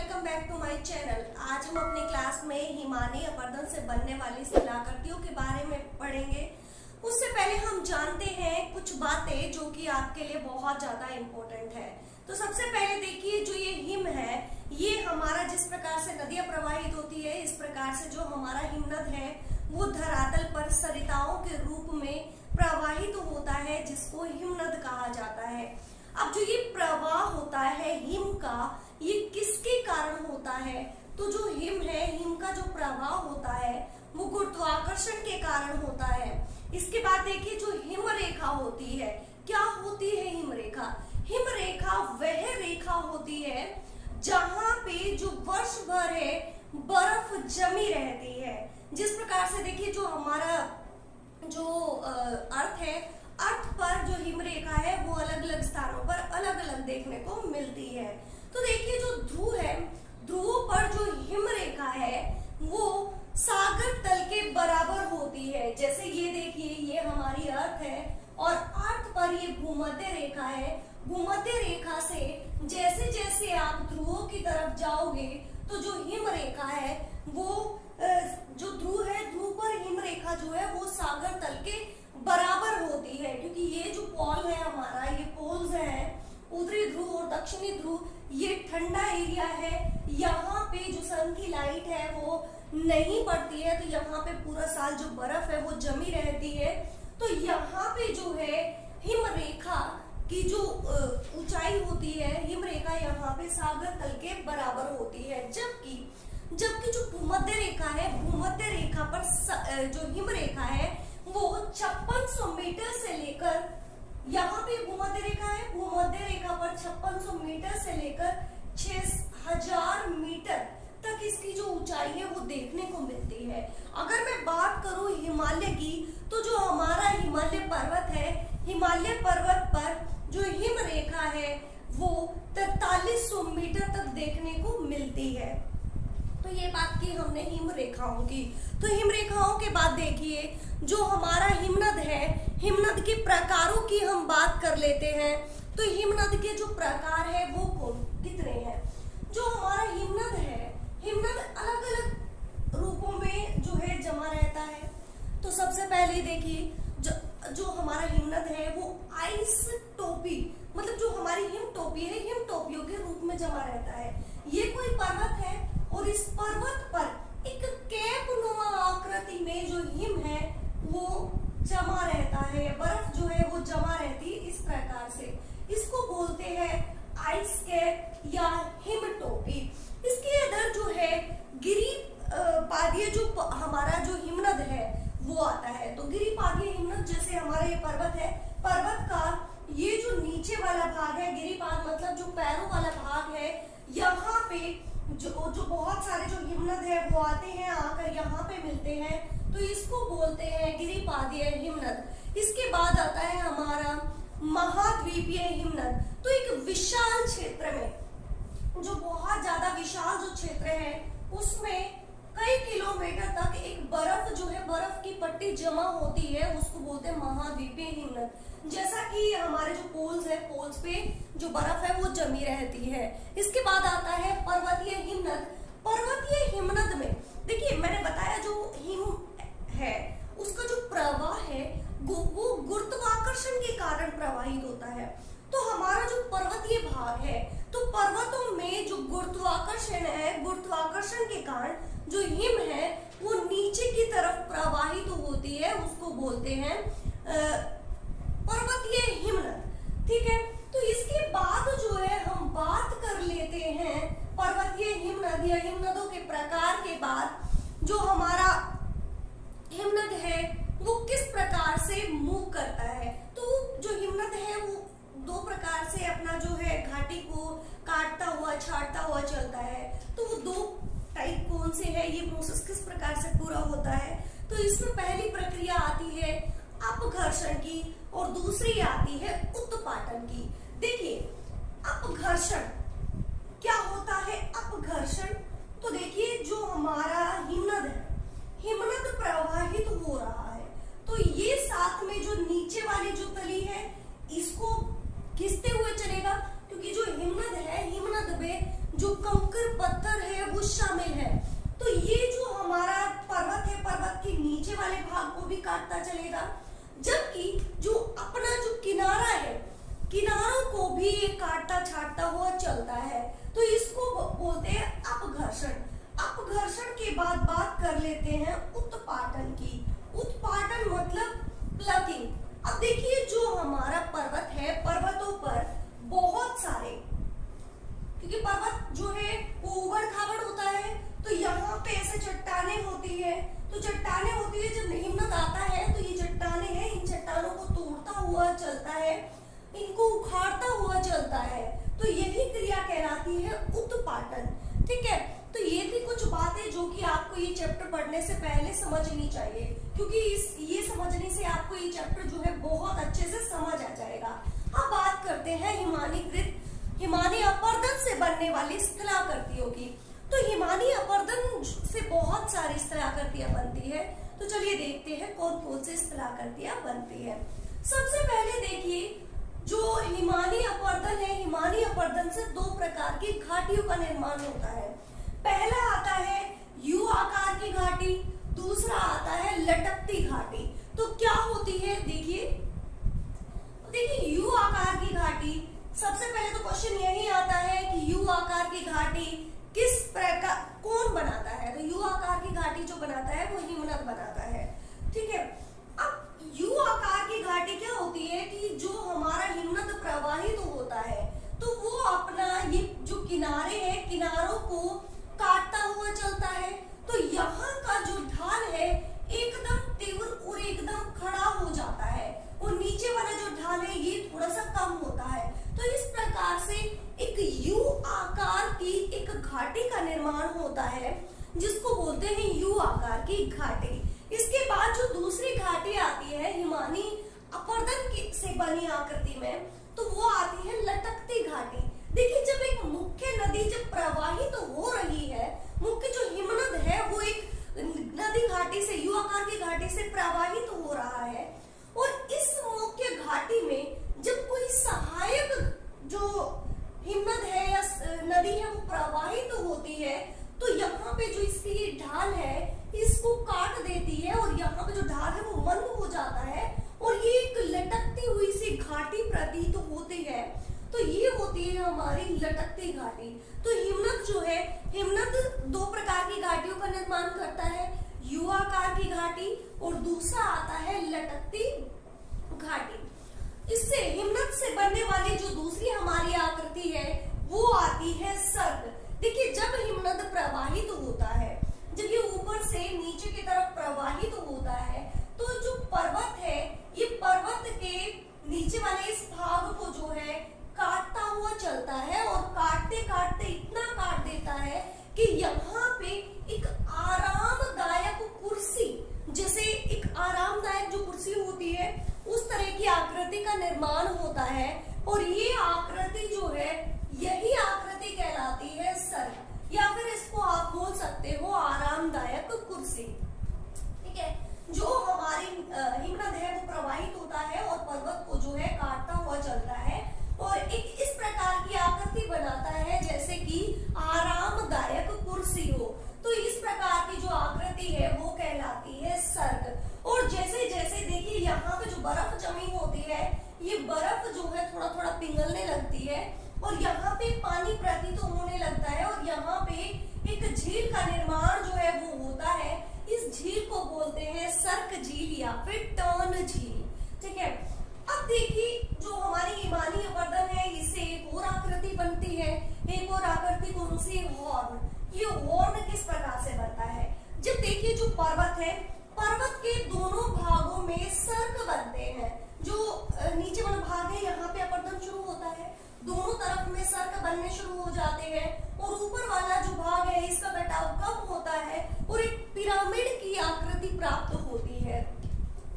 Welcome back to my channel. आज हम अपनी क्लास में हिमानी अपर्दन से बनने वाली स्थलाकृतियों के बारे में पढ़ेंगे। उससे पहले हम जानते हैं कुछ बातें जो कि आपके लिए बहुत ज्यादा इम्पोर्टेंट है। तो सबसे पहले देखिए, जो ये हिम है, ये हमारा जिस प्रकार से नदियां प्रवाहित होती है, इस प्रकार से जो हमारा हिमनद है वो धरातल पर सरिताओं के रूप में प्रवाहित होता है, जिसको हिमनद कहा जाता है। अब जो ये प्रवाह होता है हिम का, ये किसके कारण होता है? तो जो हिम है, हिम का जो प्रवाह होता है वो गुरुत्वाकर्षण के कारण होता है। इसके बाद देखिए, जो हिम रेखा होती है, क्या होती है हिम रेखा? हिम रेखा वह रेखा होती है जहां पे जो वर्ष भर है बर्फ जमी रहती है। जिस प्रकार से देखिए, जो हमारा जो अर्थ है, अर्थ पर जो हिम रेखा है वो अलग अलग स्थानों पर अलग अलग देखने को मिलती है। तो देखिए, जो ध्रुव है, ध्रुवों पर जो हिम रेखा है वो सागर तल के बराबर होती है। जैसे ये देखिए, ये हमारी अर्थ है और अर्थ पर ये भूमध्य रेखा है। भूमध्य रेखा से जैसे जैसे आप ध्रुवों की तरफ जाओगे तो जो हिम रेखा है वो जो ध्रुव है, ध्रुव पर हिम रेखा जो है वो सागर तल के बराबर होती है, क्योंकि ये जो पोल है हमारा, ये पोल्स है, उत्तरी ध्रुव और दक्षिणी ध्रुव, ये ठंडा एरिया है। यहाँ पे जो सन की लाइट है वो नहीं पड़ती है, तो यहाँ पे पूरा साल जो बर्फ है वो जमी रहती है। तो यहाँ पे जो है हिम रेखा की जो ऊंचाई होती है, हिम रेखा यहाँ पे सागर तल के बराबर होती है। जबकि जो भूमध्य रेखा है, भूमध्य रेखा पर जो हिम रेखा है वो 5600 मीटर से लेकर, यहाँ पे भूमध्य रेखा है, भूमध्य रेखा पर 5600 मीटर से लेकर 6000 मीटर तक इसकी जो ऊंचाई है वो देखने को मिलती है। अगर मैं बात करूं हिमालय की, तो जो हमारा हिमालय पर्वत है, हिमालय पर्वत पर जो हिम रेखा है वो 4300 मीटर तक देखने को मिलती है। तो ये बात की हमने हिम रेखाओं की। तो हिम रेखाओं के बाद देखिए, जो हमारा हिमनद है, हिमनद के प्रकारों की हम बात कर लेते हैं। तो हिमनद के जो प्रकार है वो कितने हैं? जो हमारा हिमनद है, हिमनद अलग अलग रूपों में जो है जमा रहता है। तो सबसे पहले देखिए, जो हमारा हिमनद है वो आइस टोपी, मतलब जो हमारी हिम टोपी है, हिम टोपियों के रूप में जमा रहता है। ये कोई पर्वत है और इस पर्वत पर एक कैप नुमा आकृति में जो हिम है वो जमा रहता है, बर्फ जो है वो जमा रहती है इस प्रकार से। इसको बोलते हैं आइस कैप या हिम टोपी। इसके अंदर जो है गिरिपादीय जो हमारा जो हिमनद है वो आता है। तो गिरिपादीय हिमनद, जैसे हमारा ये पर्वत है, पर्वत का ये जो नीचे वाला भाग है, गिरिपाद मतलब जो पैरों वाला भाग है, यहाँ पे जो बहुत सारे जो हिमनद है वो आते हैं, आकर यहाँ पे मिलते हैं, तो इसको बोलते हैं गिरिपादीय हिमनद। इसके बाद आता है हमारा महाद्वीपीय हिमनद। तो एक विशाल क्षेत्र में, जो बहुत ज्यादा विशाल जो क्षेत्र है, उसमें कई किलोमीटर तक एक बर्फ जो है, बर्फ की पट्टी जमा होती है, उसको बोलते हैं महाद्वीपीय हिमनद। जैसा कि हमारे जो पोल्स है, पोल्स पे जो बर्फ है वो जमी रहती है। इसके बाद आता है पर्वतीय हिमनद। पर्वतीय हिमनद में देखिए, मैंने बताया जो हिम है उसका जो प्रवाह है वो गुरुत्वाकर्षण के कारण प्रवाहित होता है। तो हमारा जो पर्वतीय भाग है, तो पर्वतों में जो गुरुत्वाकर्षण है, गुरुत्वाकर्षण के कारण जो हिम है वो नीचे की तरफ प्रवाहित होती है, उसको बोलते हैं पर्वतीय हिमनद। ठीक है, तो इसके बाद जो है हम बात कर लेते हैं पर्वतीय हिमनद या हिमनदों के प्रकार के बाद, जो हमारा हिमनद है वो किस प्रकार से मूव करता है। तो जो हिमनद है वो दो प्रकार से अपना जो है घाटी को काटता हुआ, छाटता हुआ चलता है। तो वो दो टाइप कौन से है, ये प्रोसेस किस प्रकार से पूरा होता है? तो इसमें पहली प्रक्रिया आती है अपघर्षण की और दूसरी आती है उत्पाटन की। देखिए, अपघर्षण क्या होता है? अपघर्षण, तो देखिए, जो हमारा हिमनद है, हिमनद प्रवाहित हो रहा है, तो ये साथ में जो नीचे वाली जो तली है इसको खींचते हुए चलेगा, क्योंकि जो हिमनद है, हिमनद में जो कंकर पत्थर शामिल है। तो ये जो हमारा पर्वत है, पर्वत के नीचे वाले भाग को भी काटता चलेगा, जबकि जो अपना जो किनारा है, किनारों को भी ये काटता छाटता हुआ चलता है। तो इसको बोलते हैं अपघर्षण। अपघर्षण के बाद बात कर लेते हैं उत्पाटन की। उत्पाटन मतलब प्लगिंग। अब देखिए जो हमारा पर्वत है, पर्वतों पर बहुत सारे, क्योंकि पर्वत जो है वो उबड़ खाबड़ होता है, तो यहाँ पे ऐसे चट्टाने होती है। तो चट्टाने होती है, जब हिमनद आता है तो ये चट्टाने हैं, इन चट्टानों को तोड़ता हुआ चलता है, इनको उखाड़ता हुआ चलता है। तो यही क्रिया कहलाती है उत्पाटन। ठीक है, तो ये थी कुछ बातें जो कि आपको ये चैप्टर पढ़ने से पहले समझनी चाहिए, क्योंकि ये समझने से आपको ये चैप्टर जो है बहुत अच्छे से समझ आ जाएगा। अब बात करते हैं हिमानी अपरदन से बनने वाली स्थलाकृतियों की। तो हिमानी अपरदन से बहुत सारी स्थलाकृतियां बनती है। तो चलिए देखते हैं कौन कौन सी स्थलाकृतियां बनती है। सबसे पहले देखिए जो हिमानी अपरदन है, हिमानी अपरदन से दो प्रकार की घाटियों का निर्माण होता है। पहला आता है यू आकार की घाटी, दूसरा आता है लटकती घाटी। तो क्या होती है, देखिए यू आकार की घाटी, सबसे पहले तो क्वेश्चन यही आता है कि यू आकार की घाटी किस प्रकार, कौन बनाता है? तो यू आकार की घाटी जो बनाता है वो हिमनद बनाता है। ठीक है, अब यू आकार की घाटी क्या होती है कि जो हमारा हिमनद प्रवाहित होता है, तो वो अपना ये जो किनारे हैं, किनारों को काटता हुआ चलता है। तो यहाँ का जो ढाल है एकदम तीव्र और एकदम खड़ा हो जाता है, और नीचे वाला जो ढाल है ये थोड़ा सा कम होता है। तो इस प्रकार से एक यू आकार की एक घाटी का निर्माण होता है, जिसको बोलते हैं यू आकार की घाटी। इसके बाद जो दूसरी घाटी आती है हिमानी अपरदन से बनी आकृति में, तो वो आती है लटकती घाटी। देखिए जब एक मुख्य नदी जब प्रवाहित तो हो रही है, मुख्य जो हिमनद है वो एक नदी घाटी से, यू आकार की घाटी से प्रवाहित हो रहा है, और इस मुख्य घाटी में जब कोई सहायक जो हिमनद है या नदी है वो प्रवाहित होती है, तो यहाँ पे जो इसकी ढाल है इसको काट देती है, और यहाँ पे जो ढाल है वो मंद हो जाता है, और ये एक लटकती हुई सी घाटी प्रतीत होती है। तो ये होती है हमारी लटकती घाटी। तो हिमनद जो है, हिमनद दो प्रकार की घाटियों का निर्माण करता है, यू आकार की घाटी और दूसरा आता है लटकती घाटी। इससे हिमनद से बनने वाली जो दूसरी हमारी आकृति है वो आती है सर्ग। देखिए जब हिमनद प्रवाहित होता है, जब ये ऊपर से नीचे की तरफ प्रवाहित होता है, तो जो पर्वत है ये पर्वत के नीचे वाले इस भाग को जो है काटता हुआ चलता है, और काटते काटते इतना काट देता है कि यहाँ पे एक आरामदायक कुर्सी, जैसे एक आरामदायक जो कुर्सी होती है उस तरह की आकृति का निर्माण होता है, और ये आकृति जो है यही आकृति कहलाती है सर्ग, या फिर इसको आप बोल सकते हो आरामदायक कुर्सी। ठीक है, जो हमारी हिमनद है वो प्रवाहित होता है और पर्वत को जो है काटता हुआ चलता है, और एक इस प्रकार की आकृति बनाता है जैसे कि आरामदायक कुर्सी हो। तो इस प्रकार की जो आकृति है वो कहलाती है सर्ग। और जैसे जैसे देखिए यहाँ पे जो बर्फ जमी होती है, ये बर्फ जो है थोड़ा थोड़ा पिघलने लगती है, और यहाँ पे पानी प्रतीत होने लगता है, और यहाँ पे एक झील का निर्माण जो है वो होता है। इस झील को बोलते हैं सर्क झील या फिर टर्न झील। ठीक है, अब देखिए जो हमारी हिमानी अपरदन है इससे एक और आकृति बनती है, एक और आकृति कौन सी, हॉर्न। ये हॉर्न किस प्रकार से बनता है, जब देखिए जो पर्वत है, पर्वत के दोनों भागों में सर्क बनते हैं। जो नीचे वाला भाग है यहाँ पे अपरदन शुरू होता है, दोनों तरफ में सर्क बनने शुरू हो जाते हैं, और ऊपर वाला जो भाग है इसका कटाव कम होता है, और एक पिरामिड की आकृति प्राप्त होती है।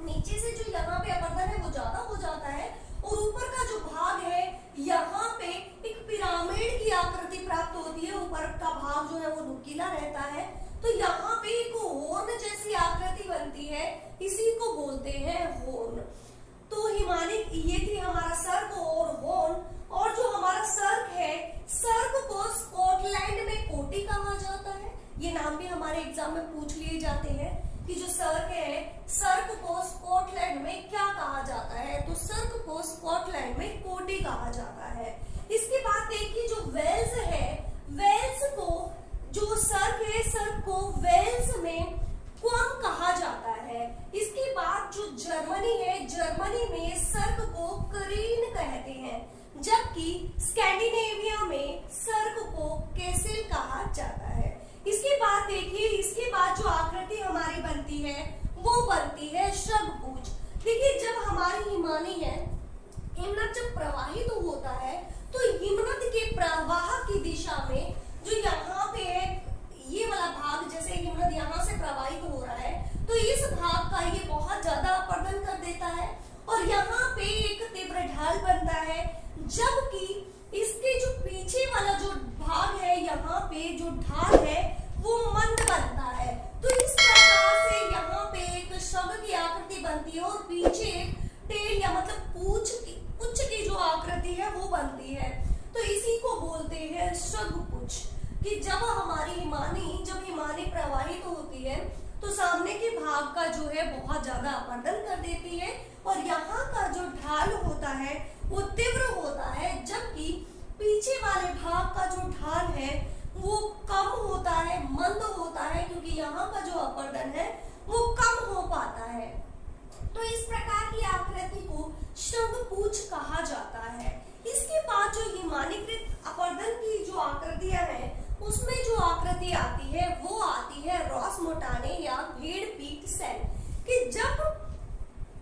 नीचे से जो यहाँ पे अपरदन है वो ज्यादा हो जाता है, और ऊपर का जो भाग है यहाँ पे एक पिरामिड की आकृति प्राप्त होती है, ऊपर का भाग जो है वो नुकीला रहता है। तो यहाँ पे एक हॉर्न जैसी आकृति बनती है, इसी को बोलते हैं हॉर्न। तो हिमानी ये थी हमारा सर्ग और हॉर्न। और जो हमारा सर्ग है, सर्ग को स्कॉटलैंड में कोटी कहा जाता है, एग्जाम में पूछ लिए जाते हैं कि जो सर्क है, सर्क को स्कॉटलैंड में क्या कहा जाता है? तो सर्क को स्कॉटलैंड में कोटी कहा जाता है। इसके बाद देखिए जो वेल्स है, वेल्स को जो सर्क है, सर्क को वेल्स में क्वम कहा जाता है। इसके बाद जो जर्मनी है, जर्मनी में सर्क को करीन कहते हैं, जबकि स्कैंडिनेविया में सर्क को केसिल कहा जाता है। इसके बाद देखिए, इसके बाद जो आकृति हमारी बनती है वो बनती है शंखपुच्छ। देखिए जब हमारी हिमानी है, हिमनद जब प्रवाहित तो होता है तो हिमनद के प्रवाह की दिशा में जो यहाँ पे है ये वाला भाग, जैसे हिमनद यहाँ से प्रवाहित हो रहा है तो इस भाग का ये बहुत ज्यादा अपर्दन कर देता है और यहाँ पे एक तीव्र ढाल बनता है, जबकि इसके जो पीछे वाला जो भाग है, यहाँ पे जो ढाल है वो मंद बनता है। तो इस प्रकार से यहाँ पे एक शंख की आकृति बनती है और पीछे टेल या मतलब पुच्छ की जो आकृति है वो बनती है। तो इसी को बोलते हैं शंखपुच्छ। कि जब हमारी हिमानी प्रवाहित होती है तो सामने के भाग का जो है बहुत ज्यादा अपर्दन कर देती है और यहाँ का जो ढाल होता है वो तीव्र होता है, जबकि पीछे वाले भाग का जो ढाल है वो कम होता है, मंद होता है, क्योंकि यहाँ का जो अपर्दन है वो कम हो पाता है। तो इस प्रकार की आकृति को शंखपुच्छ कहा जाता है। इसके बाद जो हिमानीकृत अपर्दन की जो आकृतियां हैं उसमें जो आकृति आती है वो आती है रॉस मोटाने या भेड़ पीठ सेल। कि जब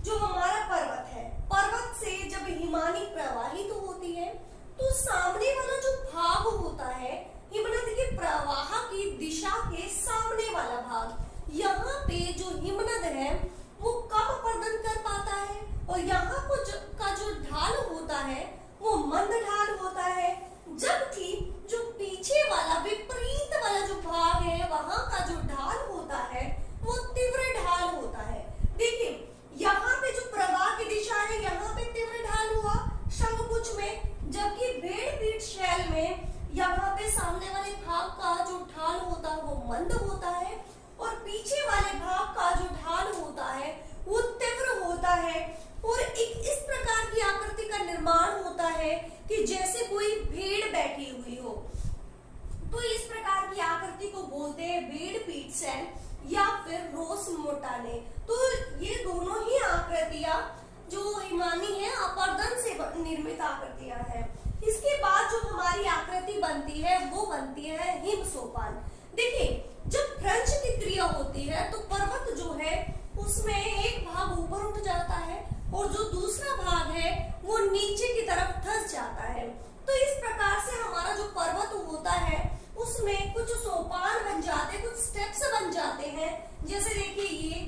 जो हमारा पर्वत है, पर्वत से जब हिमानी प्रवाहित तो होती है तो सामने वाला जो भाग होता है हिमनद के प्रवाह की दिशा के सामने वाला भाग, यहाँ पे जो हिमनद है वो कम अपर्दन कर पाता है और यहाँ का जो ढाल होता है वो मंद ढाल होता है, जबकि जो पीछे वाला विपरीत वाला जो भाग है वहां का जो ढाल होता है वो तीव्र ढाल होता है। देखिए यहाँ पे जो प्रवाह की दिशा है यहाँ पे तीव्र ढाल हुआ शंखपुच्छ में, जबकि भेड़ पीठ शैल में यहाँ पे सामने वाले भाग का जो ढाल होता है वो मंद होता है और पीछे वाले भाग का जो ढाल होता है वो तीव्र होता है। और एक इस प्रकार की आकृति का निर्माण होता है कि जैसे कोई भेड़ बैठी हुई हो। तो इस प्रकार की आकृति को बोलते हैं भेड़ पीठ सेल या फिर रोस मोटाने। तो ये दोनों ही आकृतियां जो हिमानी है अपर्दन से निर्मित आकृतियां हैं। इसके बाद जो हमारी आकृति बनती है वो बनती है हिम सोपान। देखिए जब भ्रंश की क्रिया होती है तो पर्वत जो है उसमें एक भाग ऊपर उठ जाता है और जो दूसरा भाग है वो नीचे की तरफ धंस जाता है। तो इस प्रकार से हमारा जो पर्वत होता है उसमें कुछ सोपान बन जाते हैं, कुछ स्टेप्स बन जाते हैं। जैसे देखिए ये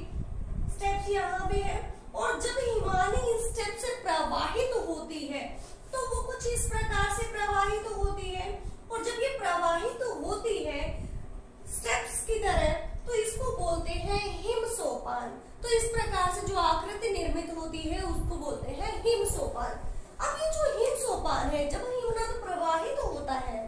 स्टेप्स यहाँ पे है और जब हिमानी इन स्टेप से प्रवाहित होती है तो वो कुछ इस प्रकार से प्रवाहित होती है और जब ये प्रवाहित होती है स्टेप्स की तरह तो इसको बोलते हैं हिम सोपान। तो इस प्रकार से जो आकृति निर्मित होती है उसको बोलते हैं हिम सोपान। अब ये जो हिम सोपान है जब हिमनद प्रवाहित होता है,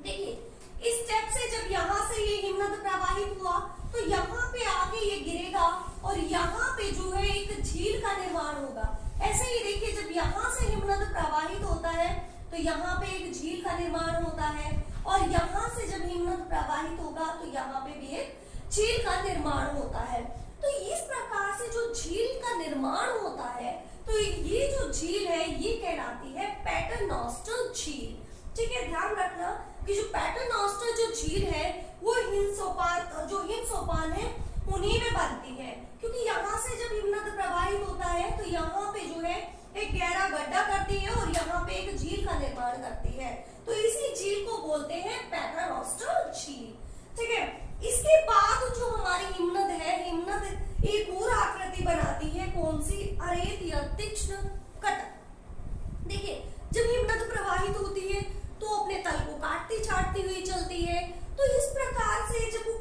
देखिए इस स्टेप से जब यहाँ से ये हिमनद प्रवाहित हुआ तो यहाँ पे आके ये गिरेगा और यहाँ पे जो है एक झील का निर्माण होगा। ऐसे ही देखिए जब यहाँ से हिमनद प्रवाहित होता है तो यहाँ पे एक झील का निर्माण होता है और यहाँ से जब हिमनद प्रवाहित होगा तो यहाँ पे भी एक झील का निर्माण होता है। तो इस प्रकार से जो झील का निर्माण होता है तो ये जो झील है ये कहलाती है पैटरनॉस्टर झील। ठीक है, ध्यान रखना कि जो पैटरनॉस्टर जो झील है वो हिम सोपान है उन्हीं में बनती है, क्योंकि यहाँ से जब हिमनद प्रवाहित होता है तो यहाँ पे जो है एक गहरा गड्ढा करती है और यहाँ पे एक झील का निर्माण करती है। तो इसी झील को बोलते हैं पैटरनॉस्टर झील। ठीक है, इसके बाद जो हमारी हिमनद है, हिमनद एक और आकृति बनाती है, कौन सी? अरेत या तीक्ष्ण कटक। देखिए जब हिमनद प्रवाहित होती है तो अपने तल को काटती छाटती हुई चलती है। तो इस प्रकार से जब वो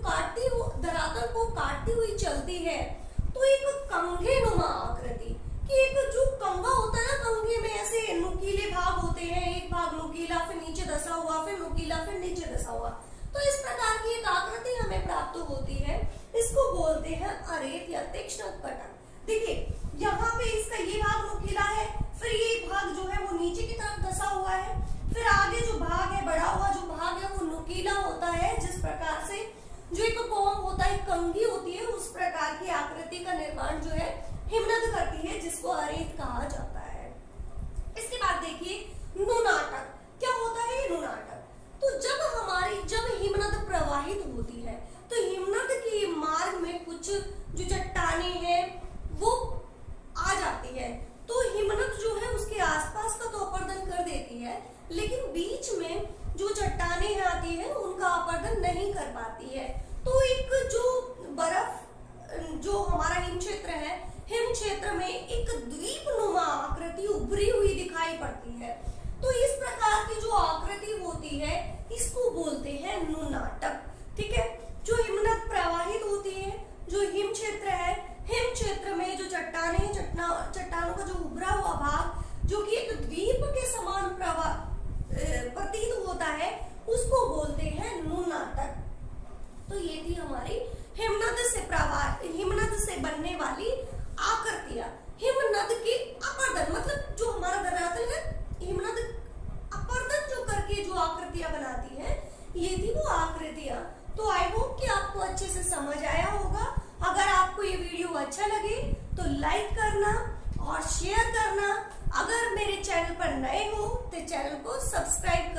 धरातल को काटती हुई चलती है तो एक कंघे नुमा आकृति कि एक जो कंघा होता है ना, कंघे में ऐसे नुकीले भाग होते हैं, एक भाग नुकीला फिर नीचे धसा हुआ, फिर नुकीला फिर नीचे धसा हुआ। तो इस प्रकार की एक आकृति हमें प्राप्त होती है। हिमनद करती है, जिसको अरेत कहा जाता है। इसके बाद देखिए नुनाटक। क्या होता है ये नुनाटक? तो जब हिमनद प्रवाहित होती है तो हिमनद के मार्ग में कुछ जो चट्टाने हैं वो आ जाती है, तो हिमनद जो है उसके आसपास का तो अपरदन कर देती है, लेकिन बीच में जो चट्टाने आती है उनका अपरदन नहीं कर पाती है। तो एक जो बर्फ जो हमारा हिम क्षेत्र है, हिम क्षेत्र में एक द्वीप नुमा आकृति उभरी हुई दिखाई पड़ती है। तो इस प्रकार की जो आकृति होती है इसको बोलते हैं नुनाटक। ठीक है, जो हिमनद प्रवाहित होती है, जो हिम क्षेत्र है, हिम क्षेत्र में जो चट्टाने चट्टानों का जो उभरा हुआ भाग जो कि एक द्वीप के समान प्रतीत होता है, उसको बोलते हैं नुनाटक। तो ये थी हमारी हिमनद से बनने वाली आकृतियां। हिमनद के अपरदन मतलब जो हमारा धरातल है, हिमनद अपरदन जो करके जो आकृतियां बनाती है, ये थी वो आकृतियां। तो आई होप कि आपको अच्छे से समझ आया होगा। अगर आपको ये वीडियो अच्छा लगे तो लाइक करना और शेयर करना। अगर मेरे चैनल पर नए हो तो चैनल को सब्सक्राइब